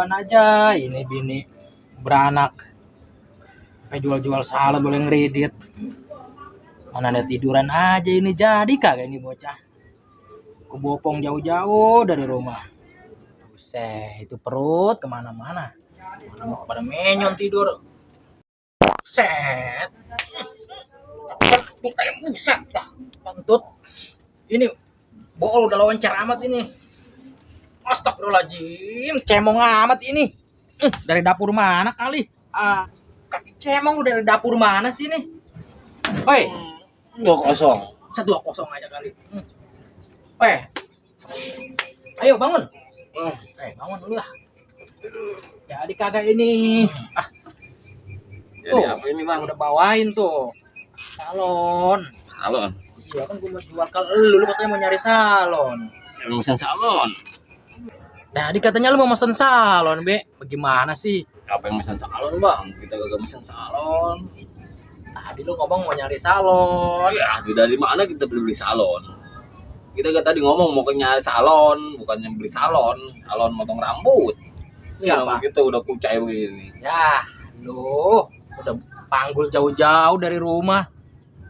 tiduran aja. Ini bini beranak. Kayak jual-jual salon boleh ngeredit. Mana ada tiduran aja ini, jadi kagak ini bocah. Kebopong jauh-jauh dari rumah. Buset, itu perut kemana-mana. Mana mau pada menyon tidur. Set. Kayak buset dah. Pantut. Ini bol udah loncat amat ini. Astagfirullahaladzim, cemong amat ini. Dari dapur mana kali? Kaki cemong udah dari dapur mana sih ini? Woi, 2-0. 1-2 aja kali. Woi, ayo bangun. Bangun dulu lah. Jadi kagak ini. Jadi Tuh, apa ini bang? udah bawain tuh salon. Salon. Iya kan gue mau jual ke lu katanya mau nyari salon. Saya mau pesan salon. Tadi katanya lu mau mesen salon, Be. Bagaimana sih? Apa yang pesan salon bang? Kita kagak pesan salon. Tadi lu ngomong mau nyari salon. Ya dari mana kita beli salon? Kita kan tadi ngomong mau nyari salon, bukannya beli salon. Salon motong rambut. Siapa? Kita udah kucai begini. Ya, lu udah panggul jauh-jauh dari rumah.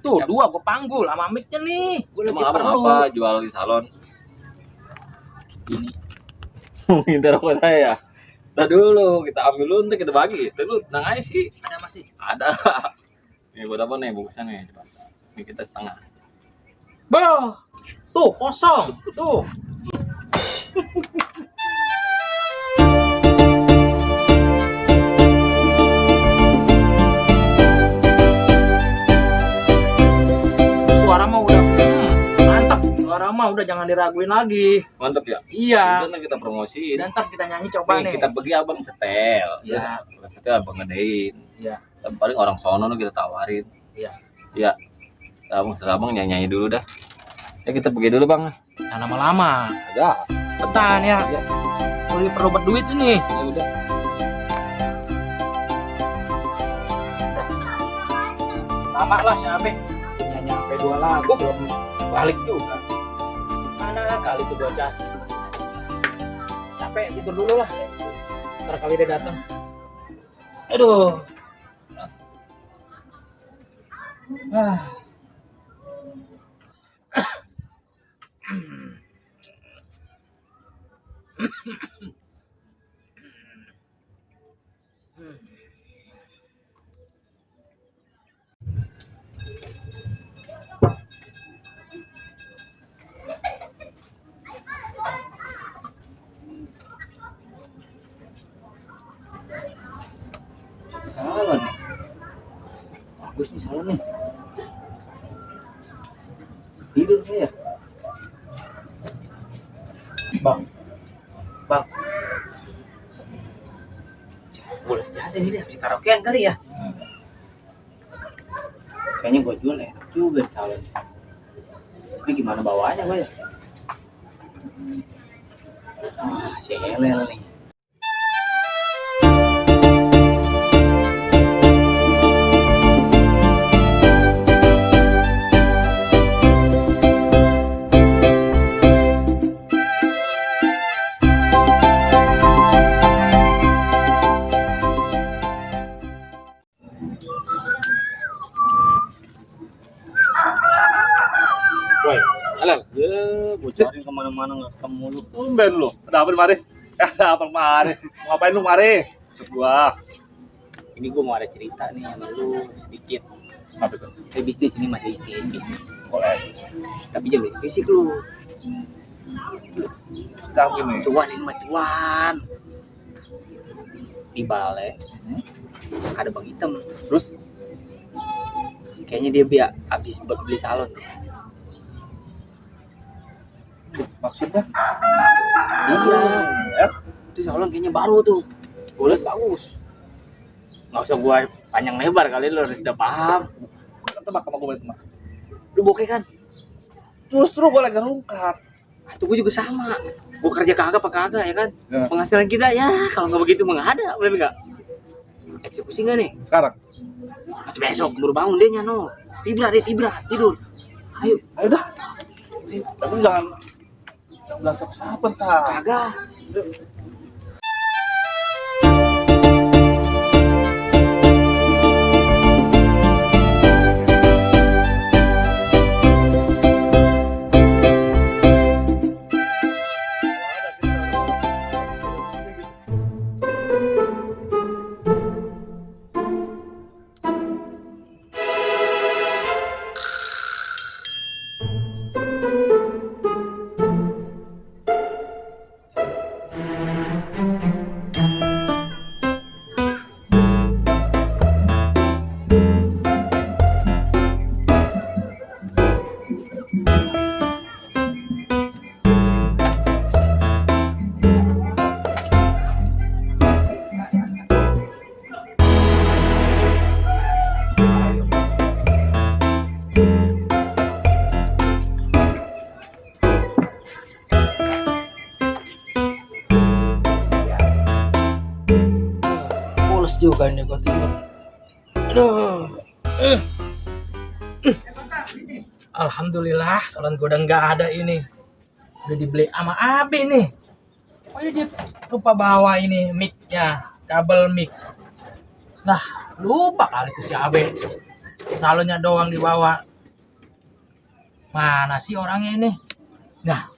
Tuh, Ya. 2 gua panggul sama mic-nya nih. Gua lagi Emang abang perlu. apa jual di salon? Ini. Minta rokok saya. Tadi dulu kita ambil dulu, nanti kita bagi. Terus tenang aja sih. Ada masih? Ada. Ini buat apa nih bungkusan nih? Coba. Ini kita setengah. Boh. Tuh, kosong. Tuh. Suara mah udah mantap. Suara mah udah jangan diraguin lagi. Mantap ya? Iya. Nanti kita promosiin. Dan ntar kita nyanyi coba Nih, nih. kita pergi abang setel. Iya. Kita abang ngedein. Iya. Dan paling orang sono nih kita tawarin. Iya. Iya. Abang nyanyi dulu dah. Ya kita pergi dulu bang. Jangan lama-lama. Ada. Cepetan ya. Ya. Perlu berduit ini. Ya udah. Lama lah siapa? Nyanyi sampai 2 lagu belum balik juga. Mana kali itu bocah. Capek tidur dulu lah. Ntar kali dia datang. Aduh. Salon. Bagus nih salon nih. Tidur saya. Bang. Bang. Boleh jelasin ini habis karaokean kali ya. Kayaknya gue jual enak juga di salon. Tapi gimana bawaannya gue ya? Si Elel nih. Woi, Elel. Ya, gue cari kemana-mana nggak ketemu lu. Tumben lu, ada apa kemari? Ada apa kemari? Mau ngapain lu kemari? Gua. Ini gue mau ada cerita nih sama lu sedikit. Apa itu? Saya bisnis ini masih bisnis. Boleh. Tapi jangan fisik lu. Cakep ini. Cuan ini mah cuan. Di balai ada bang hitam. Terus Kayaknya dia habis beli salon tuh. maksudnya? Iya. Ya? Itu salon kayaknya baru tuh. Gue liat bagus. Nggak usah gua panjang lebar kali lu harus udah paham. Tebak sama gue itu mah. Lu bokeh kan? Justru gue lagi rungkat. Itu gue juga sama. Gue kerja kagak apa kagak ya kan? Ya. Penghasilan kita ya kalau nggak begitu mah nggak ada, bener nggak? Eksekusi nggak nih? Sekarang. Masih besok baru bangun dia nyano. Tibra tidur. Ayo. Ayo dah. Tapi jangan bilang siapa-siapa ntar. Kagak. juga nih gue tidur. Aduh. Alhamdulillah, salon gue udah nggak ada ini. Udah dibeli sama Abi nih. Oh ini dia lupa bawa ini mic-nya, kabel mic. Nah, lupa kali itu si Abe. Salonnya doang dibawa. Mana sih orangnya ini? Nah,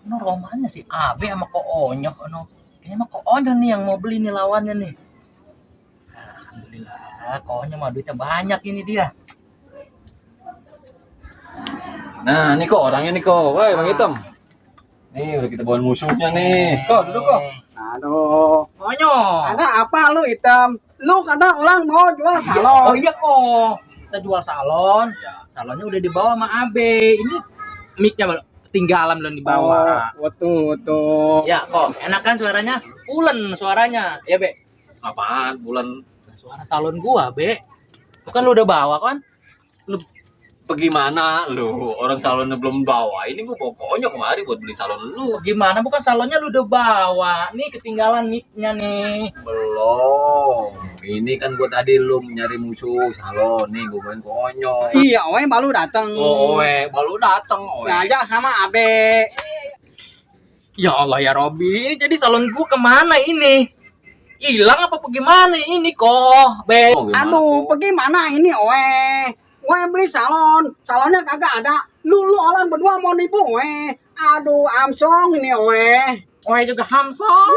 ini romannya si Abe sama Ko Onyo. Kayaknya mah Ko Onyo nih yang mau beli nih lawannya nih. Alhamdulillah, Ko Onyo mah duitnya banyak ini dia. Nah, nih kok orangnya nih kok. Woi, Bang Hitam. Nih udah kita bawain musuhnya nih. Kok duduk kok. Aduh, Ko Onyo. ada apa lu Hitam? Lu kata orang mau jual salon. Oh iya kok. Kita jual salon. Salonnya udah dibawa sama Abe. Ini mic-nya ketinggalan belum dibawa. Betul. Ya kok, enak kan suaranya? Pulen suaranya. Ya, Be. Apaan? Bulan Suara salon gua, Be. Itu kan lu udah bawa kan? Lu bagaimana lu? Orang salonnya belum bawa. Ini gua pokoknya kemari buat beli salon lu. gimana? Bukan salonnya lu udah bawa. Nih ketinggalan mic-nya nih. Belum. Ini kan gua tadi lu nyari musuh salon. Nih gua main konyol. Iya, oe baru datang. Oh, baru datang, Ngajak sama Abe. Ya Allah ya Robi, ini jadi salon gua kemana ini? Hilang apa gimana ini kok, Be? Oh, gimana? Aduh, pergi mana ini oe? Oe beli salon, salonnya kagak ada. Lu orang berdua mau nipu oe. Aduh, Amsong ini oe. Oh juga Hamsong.